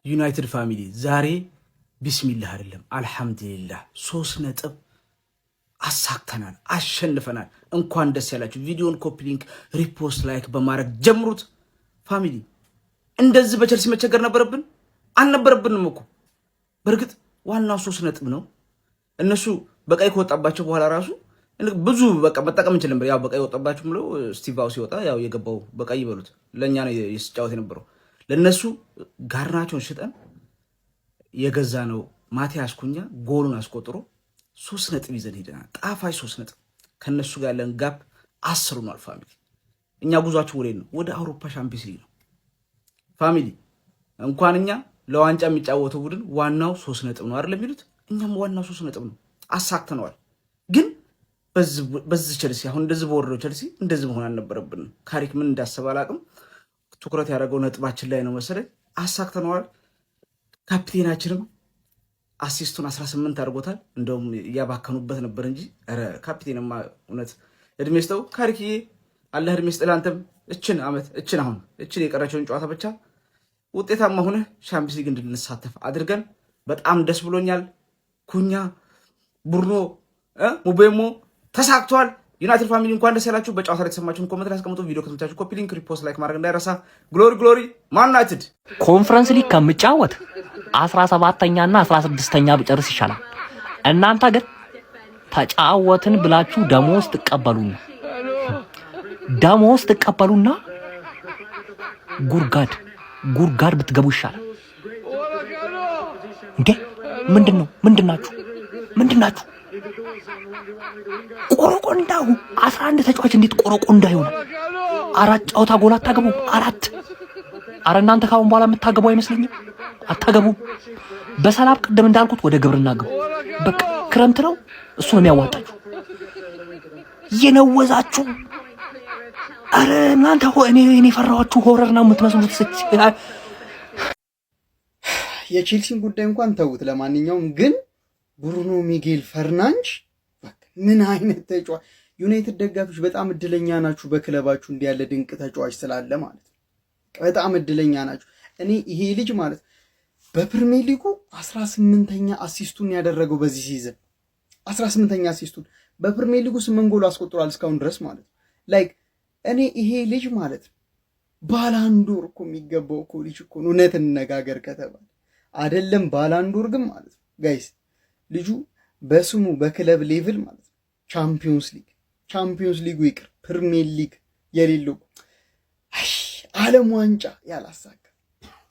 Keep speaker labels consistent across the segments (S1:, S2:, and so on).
S1: ዩናይትድ ፋሚሊ ዛሬ ቢስሚላህ አይደለም አልሐምዱሊላህ 3 ነጥብ አሳክተናል፣ አሸንፈናል። እንኳን ደስ ያላችሁ። ቪዲዮን ኮፒ ሊንክ፣ ሪፖስት፣ ላይክ በማድረግ ጀምሩት። ፋሚሊ እንደዚህ በቸልሲ መቸገር ነበረብን? አልነበረብንም እኮ። በእርግጥ ዋናው 3 ነጥብ ነው። እነሱ በቀይ ከወጣባቸው በኋላ ራሱ ብዙ በቃ መጠቀም እንችል ነበር። ያው በቀይ ወጣባቸው ብሎ ስቲቫው ሲወጣ ያው የገባው በቀይ ይበሉት ለኛ ነው የስጫወት የነበረው። ለነሱ ጋርናቸውን ሽጠን የገዛ ነው ማቲያስ ኩኛ ጎሉን አስቆጥሮ 3 ነጥብ ይዘን ሄደናል። ጣፋጭ 3 ነጥብ ከነሱ ጋር ያለን ጋፕ 10 ሆኗል። ፋሚሊ እኛ ጉዟችን ወዴት ነው? ወደ አውሮፓ ሻምፒዮንስ ሊግ ነው። ፋሚሊ እንኳን እኛ ለዋንጫ የሚጫወተው ቡድን ዋናው 3 ነጥብ ነው አይደል የሚሉት? እኛም ዋናው 3 ነጥብ ነው፣ አሳክተነዋል። ግን በዚህ ቸልሲ አሁን እንደዚህ በወረደው ቸልሲ እንደዚህ መሆን አልነበረብንም። ካሪክ ምን እንዳሰበ አላቅም። ትኩረት ያደረገው ነጥባችን ላይ ነው መሰለኝ። አሳክተነዋል። ካፒቴናችንም አሲስቱን 18 አድርጎታል። እንደውም እያባከኑበት ነበር እንጂ ኧረ ካፒቴንማ እውነት እድሜ ስጠው ካሪክዬ፣ አላህ እድሜ ስጥህ። አንተም እችን የቀረችውን ጨዋታ ብቻ ውጤታማ ሆነ ሻምፒዮንስ ሊግ እንድንሳተፍ አድርገን በጣም ደስ ብሎኛል። ኩኛ፣ ቡርኖ፣ ሙቤሞ ተሳክቷል። ዩናይትድ ፋሚሊ እንኳን ደስ ያላችሁ። በጨዋታ ላይ የተሰማችሁን ኮሜንት ላይ አስቀምጡ። ቪዲዮ ከተመቻችሁ ኮፒ ሊንክ፣ ሪፖስት፣ ላይክ ማድረግ እንዳይረሳ። ግሎሪ ማን ዩናይትድ።
S2: ኮንፈረንስ ሊግ ከምጫወት 17ኛና 16ኛ ብጨርስ ይሻላል። እናንተ ግን ተጫወትን ብላችሁ ደሞዝ ትቀበሉና ጉርጋድ ብትገቡ ይሻላል። እንዴ ምንድናችሁ? ቆረቆንዳው 11 ተጫዋች እንዴት ቆረቆንዳ ይሆናል? 4 ጨዋታ ጎል አታገቡ? 4 አረ እናንተ ካሁን በኋላ የምታገቡ አይመስለኝም። አታገቡም። በሰላም ቅድም እንዳልኩት ወደ ግብርና ግቡ። በቃ ክረምት ነው፣ እሱ ነው የሚያዋጣችሁ። የነወዛችሁ አረ እናንተ እኔ ፈራኋችሁ። ሆረር ነው የምትመስሉት።
S3: የቼልሲን ጉዳይ እንኳን ተውት። ለማንኛውም ግን ብሩኖ ሚጌል ፈርናንጅ ምን አይነት ተጫዋች! ዩናይትድ ደጋፊዎች በጣም እድለኛ ናችሁ፣ በክለባችሁ እንዲህ ያለ ድንቅ ተጫዋች ስላለ ማለት ነው። በጣም እድለኛ ናችሁ። እኔ ይሄ ልጅ ማለት በፕሪሚየር ሊጉ 18ኛ አሲስቱን ያደረገው በዚህ ሲዝን 18ኛ አሲስቱን በፕሪሚየር ሊጉ 8 ጎል አስቆጥሯል እስካሁን ድረስ ማለት ነው። ላይክ እኔ ይሄ ልጅ ማለት ባላንዶር እኮ የሚገባው እኮ ልጅ እኮ ነው። እውነት እንነጋገር ከተባለ አይደለም ባላንዶር ግን ማለት ነው ጋይስ ልጁ በስሙ በክለብ ሌቭል ማለት ነው ቻምፒዮንስ ሊጉ ይቅር ፕሪሚየር ሊግ የሌለው ዓለም ዋንጫ ያላሳካ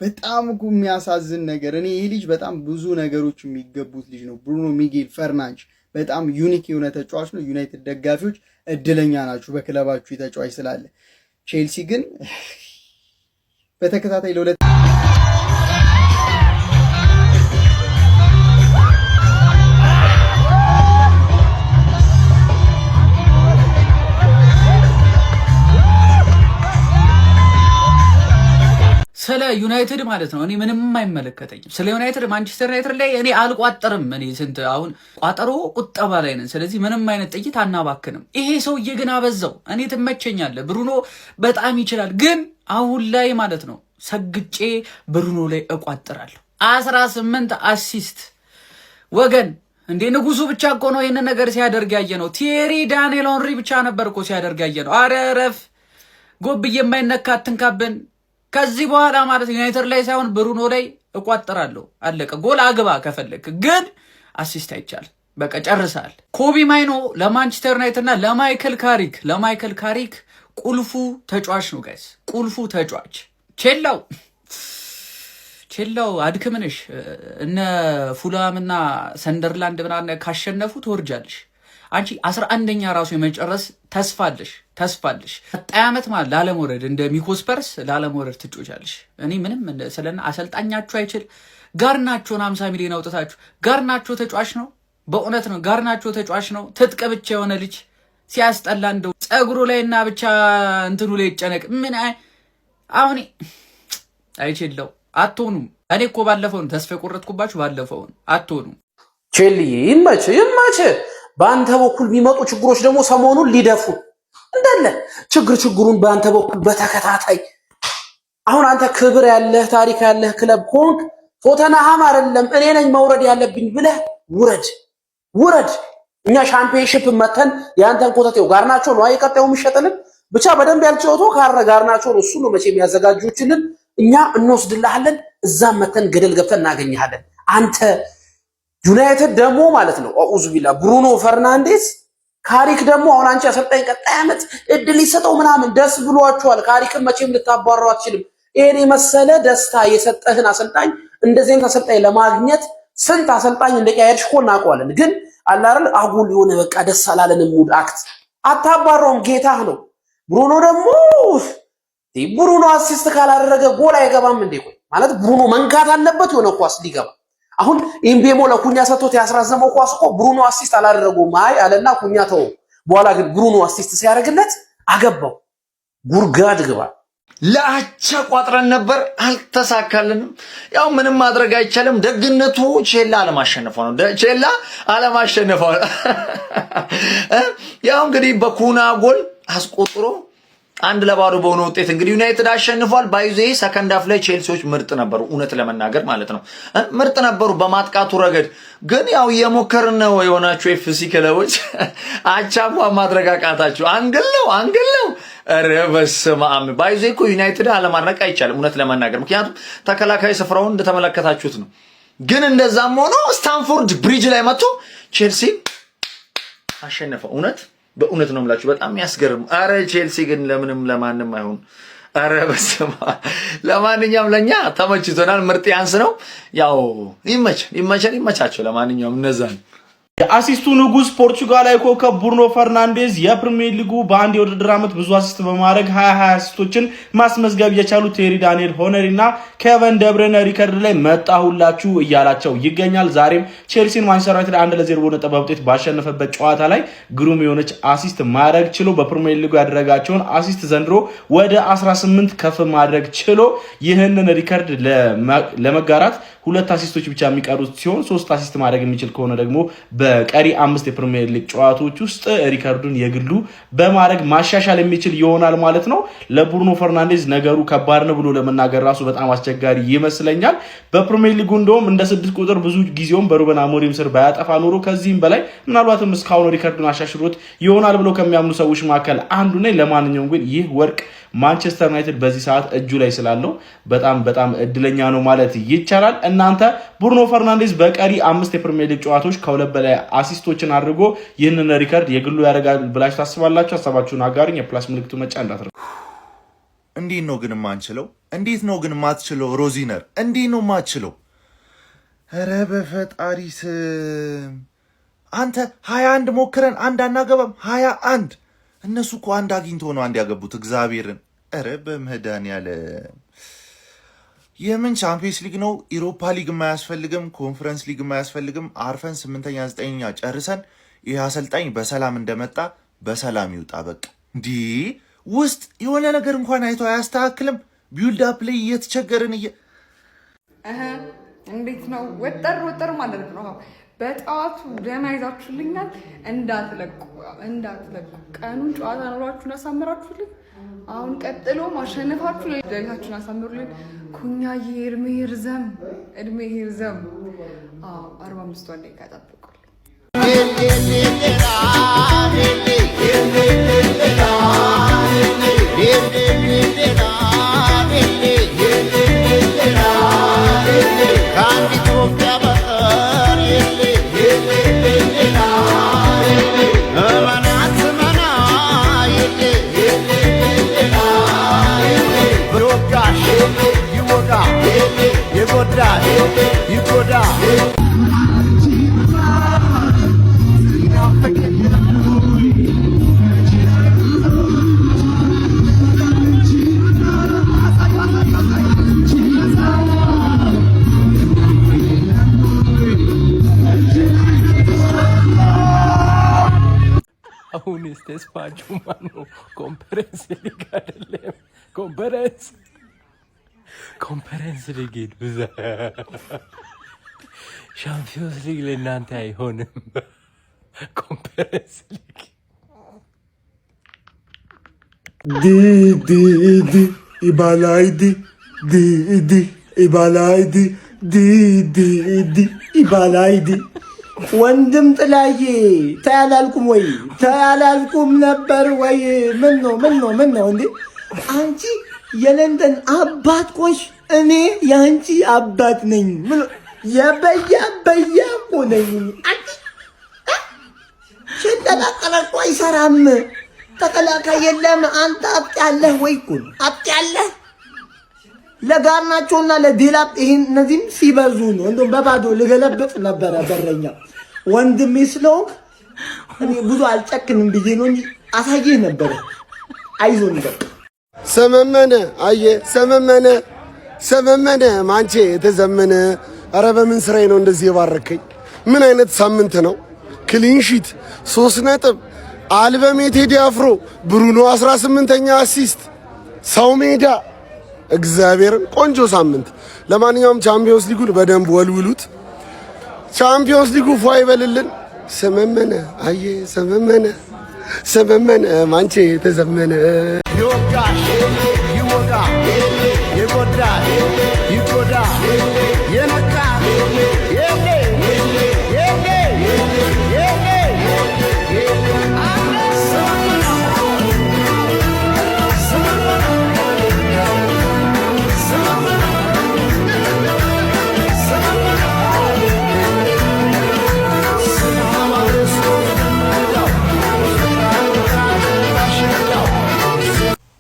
S3: በጣም እኮ የሚያሳዝን ነገር። እኔ ይህ ልጅ በጣም ብዙ ነገሮች የሚገቡት ልጅ ነው። ብሩኖ ሚጌል ፈርናንጅ በጣም ዩኒክ የሆነ ተጫዋች ነው። ዩናይትድ ደጋፊዎች እድለኛ ናችሁ በክለባችሁ ተጫዋች ስላለ። ቼልሲ ግን በተከታታይ ለሁለት
S4: ስለ ዩናይትድ ማለት ነው እኔ ምንም አይመለከተኝም። ስለ ዩናይትድ ማንቸስተር ዩናይትድ ላይ እኔ አልቋጠርም። እኔ ስንት አሁን ቋጠሮ ቁጠባ ላይ ነን። ስለዚህ ምንም አይነት ጥይት አናባክንም። ይሄ ሰውዬ ግን አበዛው። እኔ ትመቸኛለህ፣ ብሩኖ በጣም ይችላል። ግን አሁን ላይ ማለት ነው ሰግጬ ብሩኖ ላይ እቋጥራለሁ። 18 አሲስት ወገን እንዴ! ንጉሱ ብቻ እኮ ነው ይህንን ነገር ሲያደርግ ያየ ነው። ቲዬሪ ዳንኤል ሄንሪ ብቻ ነበር እኮ ሲያደርግ ያየ ነው። አረ ረፍ ጎብዬ የማይነካ አትንካብን። ከዚህ በኋላ ማለት ዩናይትድ ላይ ሳይሆን ብሩኖ ላይ እቋጥራለሁ። አለቀ። ጎል አግባ ከፈለክ፣ ግን አሲስት አይቻልም። በቃ ጨርሳል። ኮቢ ማይኖ ለማንቸስተር ዩናይትድ እና ለማይክል ካሪክ ቁልፉ ተጫዋች ነው ጋይስ፣ ቁልፉ ተጫዋች። ቼላው አድክምንሽ እነ ፉላምና ሰንደርላንድ ምናምን ካሸነፉ ትወርጃለሽ። አንቺ 11ኛ ራሱ የመጨረስ ተስፋለሽ። ቀጣይ ዓመት ማለት ላለመውረድ እንደ ሚኮስፐርስ ላለመውረድ ትጮቻለሽ። እኔ ምንም ስለና አሰልጣኛችሁ አይችል ጋርናቾን 50 ሚሊዮን አውጥታችሁ ጋርናቾ ተጫዋች ነው። በእውነት ነው ጋርናቾ ተጫዋች ነው። ትጥቅ ብቻ የሆነ ልጅ ሲያስጠላ እንደው ጸጉሩ ላይና ብቻ እንትኑ ላይ ይጨነቅ። ምን አሁን አይችልው አትሆኑም። እኔ እኮ ባለፈው ነው ተስፋ የቆረጥኩባችሁ። ባለፈው አትሆኑም።
S5: ቼሊ ይመች በአንተ በኩል የሚመጡ ችግሮች ደግሞ ሰሞኑን ሊደፉ እንዳለ ችግሩን በአንተ በኩል በተከታታይ አሁን አንተ ክብር ያለህ ታሪክ ያለህ ክለብ ኮንክ ቶተንሃም አይደለም እኔ ነኝ መውረድ ያለብኝ ብለህ ውረድ። እኛ ሻምፒዮንሺፕ መተን ያንተን ኮተቴው ጋርናቾ ነው አይቀጣው የሚሸጥልን ብቻ በደንብ ያልጨውቶ ጋርናቾ ነው እሱ ነው መቼ የሚያዘጋጁችልን እኛ እንወስድልሃለን እዛም መተን ገደል ገብተን እናገኝሃለን። አንተ ዩናይትድ ደግሞ ማለት ነው አኡዙ ቢላ ብሩኖ ፈርናንዴዝ ካሪክ ደግሞ አሁን አንቺ አሰልጣኝ ቀጣይ ዓመት እድል ይሰጠው ምናምን ደስ ብሏቸዋል። ካሪክም መቼም ልታባረው አትችልም። ይሄን የመሰለ ደስታ የሰጠህን አሰልጣኝ እንደዚህ አይነት አሰልጣኝ ለማግኘት ስንት አሰልጣኝ እንደቀያየርሽ እኮ እናውቀዋለን። ግን አላረል አጉል የሆነ በቃ ደስ አላለንም ሙድ አክት አታባረውም። ጌታህ ነው። ብሩኖ ደግሞ ብሩኖ አሲስት ካላደረገ ጎል አይገባም እንዴ? ቆይ ማለት ብሩኖ መንካት አለበት የሆነ ኳስ ሊገባ። አሁን ኢምቤሞ ለኩኛ ሰጥቶት ያስራዘመው ኳስ እኮ ብሩኖ አሲስት አላደረገውም። አይ አለና ኩኛ ተው። በኋላ ግን ብሩኖ አሲስት ሲያደርግለት አገባው። ጉርጋድ ግባ።
S6: ለአቻ ቋጥረን ነበር አልተሳካልንም። ያው ምንም ማድረግ አይቻልም። ደግነቱ ቼላ አለማሸነፈ ነው። ቼላ አለማሸነፈ ያው እንግዲህ በኩና ጎል አስቆጥሮ 1-0 በሆነ ውጤት እንግዲህ ዩናይትድ አሸንፏል። ባይዜ ሰከንድ አፍ ላይ ቼልሲዎች ምርጥ ነበሩ፣ እውነት ለመናገር ማለት ነው ምርጥ ነበሩ በማጥቃቱ ረገድ። ግን ያው የሞከርን ነው የሆናችሁ ኤፍሲ ክለቦች አቻማ ማድረግ አቃታችሁ። አንግል ነው ኧረ በስመ አብ። ባይዜ እኮ ዩናይትድ አለማድነቅ አይቻልም እውነት ለመናገር ምክንያቱም ተከላካይ ስፍራውን እንደተመለከታችሁት ነው። ግን እንደዛም ሆኖ ስታንፎርድ ብሪጅ ላይ መጥቶ ቼልሲ አሸነፈው። በእውነት ነው የምላችሁ በጣም ያስገርም። አረ ቼልሲ ግን ለምንም ለማንም አይሆን። አረ በስመ አብ። ለማንኛውም ለኛ ተመችቶናል። ምርጥ ያንስ ነው። ያው ይመቻቸው። ለማንኛውም እነዛ ነው።
S7: የአሲስቱ ንጉስ ፖርቹጋላዊ ኮከብ ብሩኖ ፈርናንዴዝ የፕሪሚየር ሊጉ በአንድ የውድድር ዓመት ብዙ አሲስት በማድረግ 20 አሲስቶችን ማስመዝገብ የቻሉት ቴሪ ዳንኤል ሆነሪ እና ኬቨን ደብረነ ሪከርድ ላይ መጣሁላችሁ እያላቸው ይገኛል። ዛሬም ቼልሲን ማንቸስተር ዩናይትድ 1-0 በሆነ ጠባብ ውጤት ባሸነፈበት ጨዋታ ላይ ግሩም የሆነች አሲስት ማድረግ ችሎ በፕሪሚየር ሊጉ ያደረጋቸውን አሲስት ዘንድሮ ወደ 18 ከፍ ማድረግ ችሎ ይህንን ሪከርድ ለመጋራት 2 አሲስቶች ብቻ የሚቀሩት ሲሆን 3 አሲስት ማድረግ የሚችል ከሆነ ደግሞ በቀሪ 5 የፕሪሚየር ሊግ ጨዋታዎች ውስጥ ሪከርዱን የግሉ በማድረግ ማሻሻል የሚችል ይሆናል ማለት ነው። ለብሩኖ ፈርናንዴዝ ነገሩ ከባድ ነው ብሎ ለመናገር ራሱ በጣም አስቸጋሪ ይመስለኛል። በፕሪሚየር ሊጉ እንደውም እንደ 6 ቁጥር ብዙ ጊዜውን በሩበን አሞሪም ስር ባያጠፋ ኖሮ ከዚህም በላይ ምናልባትም እስካሁን ሪከርዱን አሻሽሎት ይሆናል ብሎ ከሚያምኑ ሰዎች መካከል አንዱ ነኝ። ለማንኛውም ግን ይህ ወርቅ ማንቸስተር ዩናይትድ በዚህ ሰዓት እጁ ላይ ስላለው በጣም እድለኛ ነው ማለት ይቻላል። እናንተ ብሩኖ ፈርናንዴዝ በቀሪ 5 የፕሪሚየር ሊግ ጨዋታዎች ከሁለት በላይ አሲስቶችን አድርጎ ይህንን ሪከርድ የግሉ ያደርጋል ብላችሁ ታስባላችሁ? ሐሳባችሁን አጋሩኝ። የፕላስ ምልክቱ መጫ እንዳትረሱ።
S8: እንዴት ነው ግን ማንችለው? እንዴት ነው ግን ማትችለው? ሮዚነር እንዴት ነው ማትችለው? ኧረ በፈጣሪ ስም አንተ 21 ሞክረን አንድ አናገባም። 21 እነሱ እኮ አንድ አግኝቶ ነው አንድ ያገቡት። እግዚአብሔርን ኧረ በመድኃኒዓለም የምን ቻምፒየንስ ሊግ ነው? ኢሮፓ ሊግ የማያስፈልግም፣ ኮንፈረንስ ሊግ የማያስፈልግም። አርፈን 8ኛ 9ኛ ጨርሰን ይህ አሰልጣኝ በሰላም እንደመጣ በሰላም ይውጣ። በቃ እንዲህ ውስጥ የሆነ ነገር እንኳን አይቶ አያስተካክልም። ቢውልድ አፕ ላይ እየተቸገርን
S9: እንዴት ነው ወጠር ማለት ነው። በጠዋቱ ደህና ይዛችሁልኛል። እንዳትለቁ ቀኑን ጨዋታ ኖሯችሁን አሳምራችሁልኝ። አሁን ቀጥሎ ማሸነፋችሁ ለዳይታችሁን አሳምሩልኝ። ኩኛዬ እድሜ ይርዘም። 45 ወንዴ ካጣበቁልኝ
S2: አሁን ስቴስፓቹ ማኑ ኮንፈረንስ ሊግ አይደለም ኮንፈረንስ ሊግ ብዛ ሻምፒዮንስ ሊግ ለእናንተ አይሆንም። ኮንፈረንስ ሊግ
S10: ዲ ኢባላይዲ ዲ ይባላይዲ ወንድም ጥላዬ ታያላልኩም ወይ ታያላልኩም ነበር ወይ? ምን ነው እንዴ አንቺ የለንደን አባት ቆሽ እኔ ያንቺ አባት ነኝ። ምን የበያ እኮ ነኝ። አንቺ ሽንጠላቀለቆ አይሰራም። ተከላካይ የለም። አንተ አጥ ያለህ ወይ እኮ አጥ ያለህ ለጋርናቸውና ለዲላፕ ይሄን እነዚህም ሲበዙ ነው። እንደውም በባዶ ልገለብጥ ነበረ በረኛ ወንድሜ ስለሆንክ እኔ ብዙ አልጨክንም ብዬ ነው እንጂ አሳየህ ነበረ። አይዞን በቃ
S11: ሰመመነ አየ ሰመመነ ማንቼ የተዘመነ። ኧረ በምን ስራዬ ነው እንደዚህ የባረከኝ? ምን አይነት ሳምንት ነው? ክሊንሺት 3 ነጥብ አልበም ቴዲ አፍሮ ብሩኖ 18ኛ አሲስት ሰው ሜዳ እግዚአብሔርን ቆንጆ ሳምንት። ለማንኛውም ቻምፒዮንስ ሊጉን በደንብ ወልውሉት። ቻምፒዮንስ ሊጉ ፏ ይበልልን። ሰመመነ አየ ሰመመነ ማንቼ የተዘመነ ይወጋ ይጎዳ ይጎዳ የነቃ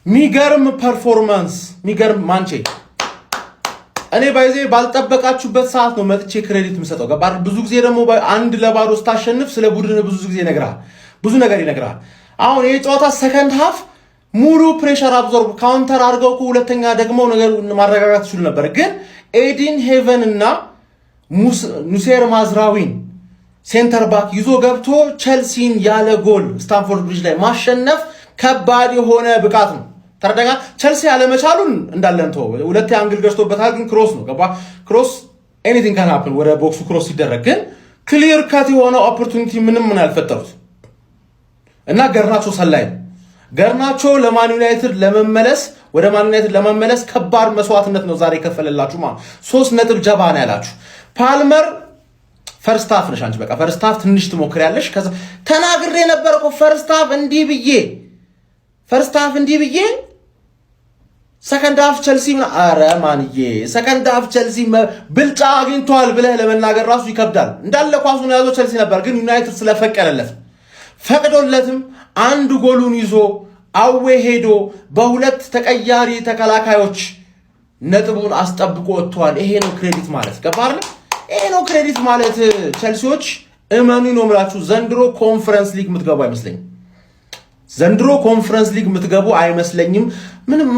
S7: ሚገርም ፐርፎርማንስ ሚገርም ማንቼ። እኔ ባይዜ ባልጠበቃችሁበት ሰዓት ነው መጥቼ ክሬዲት የምሰጠው። ገባህ? ብዙ ጊዜ ደግሞ 1-0 ስታሸንፍ ስለ ቡድን ብዙ ጊዜ ይነግራል፣ ብዙ ነገር ይነግራል። አሁን ይሄ ጨዋታ ሰከንድ ሃፍ ሙሉ ፕሬሸር አብዞርብ ካውንተር አድርገው ሁለተኛ ደግሞ ነገር ማረጋጋት ይችሉ ነበር። ግን ኤዲን ሄቨን እና ኑሴር ማዝራዊን ሴንተር ባክ ይዞ ገብቶ ቸልሲን ያለ ጎል ስታንፎርድ ብሪጅ ላይ ማሸነፍ ከባድ የሆነ ብቃት ነው። ተረጋጋ። ቸልሲ ያለመቻሉን እንዳለን ተው። ሁለት አንግል ገዝቶበታል፣ ግን ክሮስ ነው። ገባ? ክሮስ ኤኒቲንግ ካን ሃፕን። ወደ ቦክሱ ክሮስ ሲደረግ ግን ክሊር ካት የሆነ ኦፖርቹኒቲ ምንም ያልፈጠሩት እና ገርናቾ ሰላይ ገርናቾ ለማን ዩናይትድ ለመመለስ ወደ ማን ዩናይትድ ለመመለስ ከባድ መስዋዕትነት ነው ዛሬ የከፈለላችሁ ማለት 3 ነጥብ ጀባ ነው ያላችሁ። ፓልመር ፈርስት ሃፍ ነሽ አንቺ። በቃ ፈርስት ሃፍ ትንሽ ትሞክሪያለሽ። ከዛ ተናግሬ ነበር እኮ ፈርስት ሃፍ እንዲህ ብዬ ሰከንድ ሃፍ ቸልሲ አረ ማንዬ ሰከንድ ሃፍ ቸልሲ ብልጫ አግኝቷል ብለህ ለመናገር ራሱ ይከብዳል። እንዳለ ኳሱን ያዘው ቸልሲ ነበር፣ ግን ዩናይትድ ስለፈቀደለት ፈቅዶለትም አንድ ጎሉን ይዞ አዌ ሄዶ በሁለት ተቀያሪ ተከላካዮች ነጥቡን አስጠብቆ ወጥቷል። ይሄ ነው ክሬዲት ማለት። ገባር? ይሄ ነው ክሬዲት ማለት። ቸልሲዎች እመኑ ነው የምላችሁ ዘንድሮ ኮንፈረንስ ሊግ የምትገቡ አይመስለኝም። ዘንድሮ ኮንፈረንስ ሊግ የምትገቡ አይመስለኝም። ምንም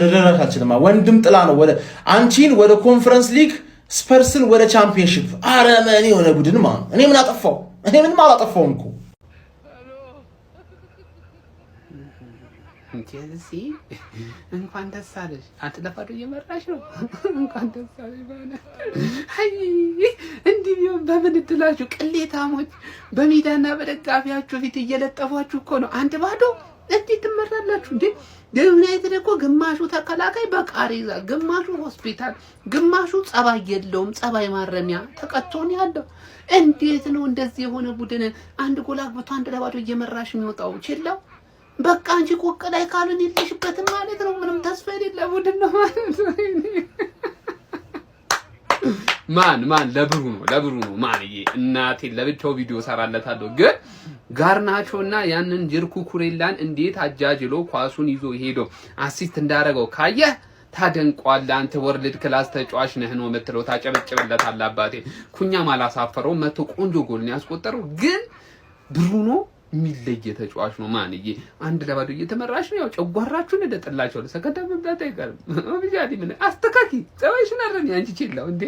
S7: ልረዳት አልችልም። ወንድም ጥላ ነው ወደ አንቺን ወደ ኮንፈረንስ ሊግ ስፐርስን ወደ ቻምፒየንሺፕ። አረ ምን የሆነ ቡድን ማለት እኔ ምን አጠፋው? እኔ ምንም አላጠፋውም እኮ።
S12: ቼልሲ እንኳን ደስ አለሽ። አትለፋዱ እየመራሽ ነው። እንኳን ደስ አለሽ ማለት አይ እንዲህ ቢሆን በምን እድላችሁ ቅሌታሞች በሜዳና በደጋፊያችሁ ፊት እየለጠፏችሁ እኮ ነው 1-0 እንዴት ትመራላችሁ እንዴ? ዩናይትድ እኮ ግማሹ ተከላካይ በቃሪዛ፣ ግማሹ ሆስፒታል፣ ግማሹ ጸባይ የለውም ጸባይ ማረሚያ ተቀጥቶን ያለው። እንዴት ነው እንደዚህ የሆነ ቡድን 1 ጎል አግብቶ 1-0 እየመራሽ የሚወጣው? ችላው በቃ አንቺ ቆቅ ላይ ካሉን የለሽበትም ማለት ነው። ምንም ተስፋ የሌለ ቡድን ነው ማለት ነው። ማን ለብሩ ነው ማንዬ እናቴ ለብቻው ቪዲዮ ሰራለታለሁ። ግን ጋርናቾና ያንን ጅርኩ ኩሬላን እንዴት አጃጅሎ ኳሱን ይዞ ሄዶ አሲስት እንዳረገው ካየህ ታደንቋለህ። አንተ ወርልድ ክላስ ተጫዋች ነህ ነው የምትለው፣ ታጨበጭበለታለህ። አባቴ ኩኛ ማላሳፈረው መቶ ቆንጆ ጎል ነው ያስቆጠረው። ግን ብሩኖ የሚለየ ተጫዋች ነው ማንዬ። 1-0 እየተመራሽ ነው። ያው ጨጓራችሁን እንደጠላቸው ለሰከንዳ መብላት አይቀርም። ኦብቪያሊ ምን አስተካኪ ጸባይሽን አረኝ አንቺ ቼላው እንዴ